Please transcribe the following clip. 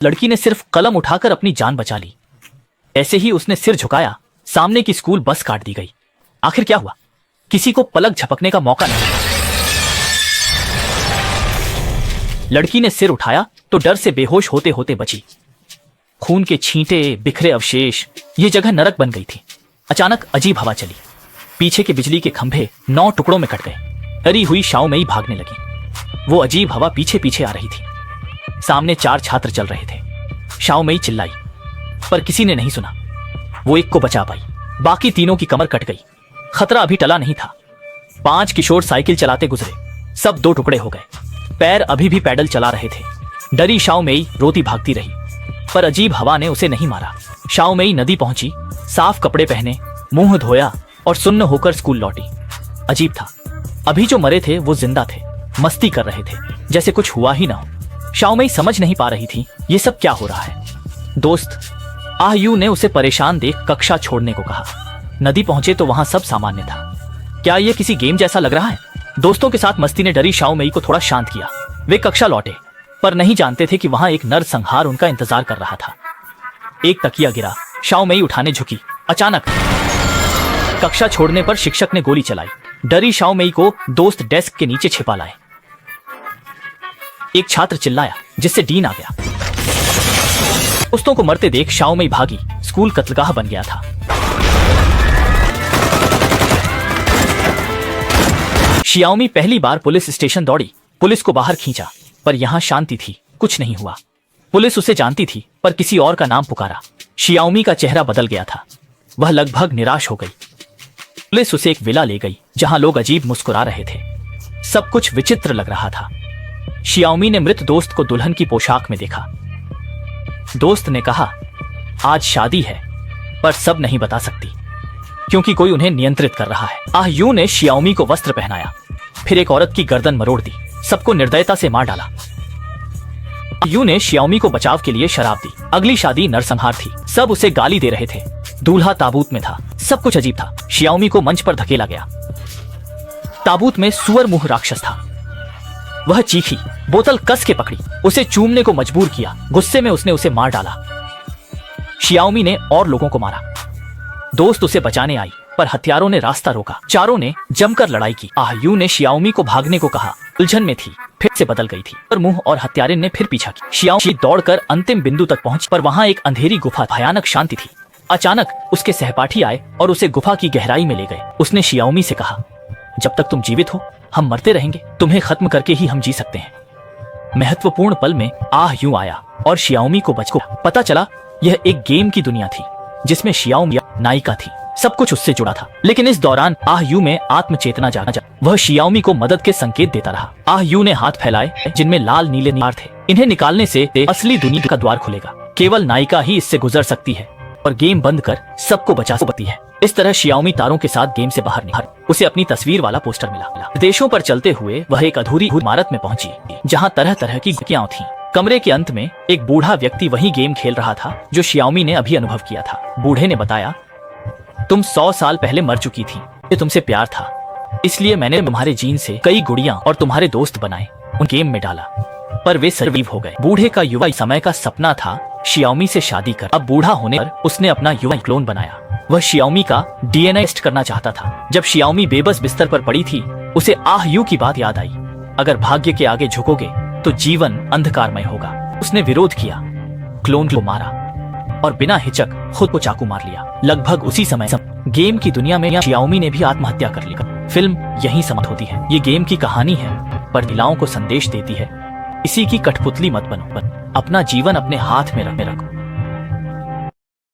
लड़की ने सिर्फ कलम उठाकर अपनी जान बचा ली। ऐसे ही उसने सिर झुकाया, सामने की स्कूल बस काट दी गई। आखिर क्या हुआ? किसी को पलक झपकने का मौका नहीं। लड़की ने सिर उठाया तो डर से बेहोश होते होते बची। खून के छींटे, बिखरे अवशेष, ये जगह नरक बन गई थी। अचानक अजीब हवा चली। पीछे के बिजली के खंभे 9 टुकड़ों में कट गए। डरी हुई शाओमेई भागने लगी। वो अजीब हवा पीछे पीछे आ रही थी। सामने 4 छात्र चल रहे थे। शाओमेई चिल्लाई, पर किसी ने नहीं सुना। वो एक को बचा पाई, बाकी तीनों की कमर कट गई। खतरा अभी टला नहीं था। 5 किशोर साइकिल चलाते गुजरे, सब 2 टुकड़े हो गए। पैर अभी भी पैडल चला रहे थे। डरी शाओमेई रोती भागती रही, पर अजीब हवा ने उसे नहीं मारा। शाओमेई नदी पहुंची, साफ कपड़े पहने, मुंह धोया और सुन्न होकर स्कूल लौटी। अजीब था, अभी जो मरे थे वो जिंदा थे, मस्ती कर रहे थे, जैसे कुछ हुआ ही ना हो। शाओमेई समझ नहीं पा रही थी ये सब क्या हो रहा है। दोस्त आह यू ने उसे परेशान देख कक्षा छोड़ने को कहा। नदी पहुंचे तो वहां सब सामान्य था। क्या ये किसी गेम जैसा लग रहा है? दोस्तों के साथ मस्ती ने डरी शाओमेई को थोड़ा शांत किया। वे कक्षा लौटे, पर नहीं जानते थे कि वहां एक नरसंहार उनका इंतजार कर रहा था। एक तकिया गिरा, शाओमेई उठाने झुकी। अचानक कक्षा छोड़ने पर शिक्षक ने गोली चलाई। डरी शाओमेई को दोस्त डेस्क के नीचे छिपा लाए। एक छात्र चिल्लाया, जिससे डीन आ गया। दोस्तों को मरते देख शाओमेई भागी। स्कूल कत्लगाह बन गया था। शियाओमी पहली बार पुलिस स्टेशन दौड़ी। पुलिस को बाहर खींचा, पर यहां शांति थी, कुछ नहीं हुआ। पुलिस उसे जानती थी, पर किसी और का नाम पुकारा। शियाओमी का चेहरा बदल गया था। वह लगभग निराश हो गई। पुलिस उसे एक विला ले गई, जहां लोग अजीब मुस्कुरा रहे थे। सब कुछ विचित्र लग रहा था। शियाओमी ने मृत दोस्त को दुल्हन की पोशाक में देखा। दोस्त ने कहा, आज शादी है, पर सब नहीं बता सकती, क्योंकि कोई उन्हें नियंत्रित कर रहा है। आह यू ने शियाओमी को वस्त्र पहनाया, फिर एक औरत की गर्दन मरोड़ दी, सबको निर्दयता से मार डाला। यू ने शियाओमी को बचाव के लिए शराब दी। अगली शादी नरसंहार थी। सब उसे गाली दे रहे थे। दूल्हा ताबूत में था। सब कुछ अजीब था। शियाओमी को मंच पर धकेला गया। ताबूत में सुअर मुंह राक्षस था। वह चीखी, बोतल कस के पकड़ी, उसे चूमने को मजबूर किया। गुस्से में उसने उसे मार डाला। शियाओमी ने और लोगों को मारा। दोस्त उसे बचाने आई, पर हथियारों ने रास्ता रोका। चारों ने जमकर लड़ाई की। आह यू ने शियाओमी को भागने को कहा। उलझन में थी, फिर से बदल गई थी, पर मुंह और हत्यारे ने फिर पीछा किया। शियाओमी दौड़कर अंतिम बिंदु तक पहुंची, पर वहां एक अंधेरी गुफा, भयानक शांति थी। अचानक उसके सहपाठी आए और उसे गुफा की गहराई में ले गए। उसने शियाओमी से कहा, जब तक तुम जीवित हो हम मरते रहेंगे, तुम्हें खत्म करके ही हम जी सकते हैं। महत्वपूर्ण पल में आह यू आया और शियाओमी को बचा। पता चला यह एक गेम की दुनिया थी, जिसमें शियाओमी नायिका थी। सब कुछ उससे जुड़ा था। लेकिन इस दौरान आह यू में आत्मचेतना जागा। वह शियाओमी को मदद के संकेत देता रहा। आह यू ने हाथ फैलाए, जिनमें लाल नीले निशान थे। इन्हें निकालने से असली दुनिया का द्वार खुलेगा। केवल नायिका ही इससे गुजर सकती है और गेम बंद कर सबको बचा सकती है। इस तरह शियाओमी तारों के साथ गेम से बाहर निकली। उसे अपनी तस्वीर वाला पोस्टर मिला। देशों पर चलते हुए वह एक अधूरी इमारत में पहुंची, जहां तरह तरह की गुफाएं थीं। कमरे के अंत में एक बूढ़ा व्यक्ति वही गेम खेल रहा था जो शियाओमी ने अभी अनुभव किया था। बूढ़े ने बताया, तुम 100 साल पहले मर चुकी थी। ये तुमसे प्यार था, इसलिए मैंने तुम्हारे जीन से कई गुड़ियां और तुम्हारे दोस्त बनाए, उन गेम में डाला, पर वे सर्वाइव हो गए। बूढ़े का युवा समय का सपना था शियाओमी से शादी कर। अब बूढ़ा होने पर उसने अपना युवा क्लोन बनाया। वह शियाओमी का डीएनए टेस्ट करना चाहता था। जब शियाओमी बेबस बिस्तर पर पड़ी थी, उसे आह यू की बात याद आई। अगर भाग्य के आगे झुकोगे तो जीवन अंधकारमय होगा। उसने विरोध किया, क्लोन को मारा और बिना हिचक खुद को चाकू मार लिया। लगभग उसी समय गेम की दुनिया में शियाओमी ने भी आत्महत्या कर ली। फिल्म यहीं समाप्त होती है। ये गेम की कहानी है, पर महिलाओं को संदेश देती है, इसी की कठपुतली मत बनो। अपना जीवन अपने हाथ में रखो।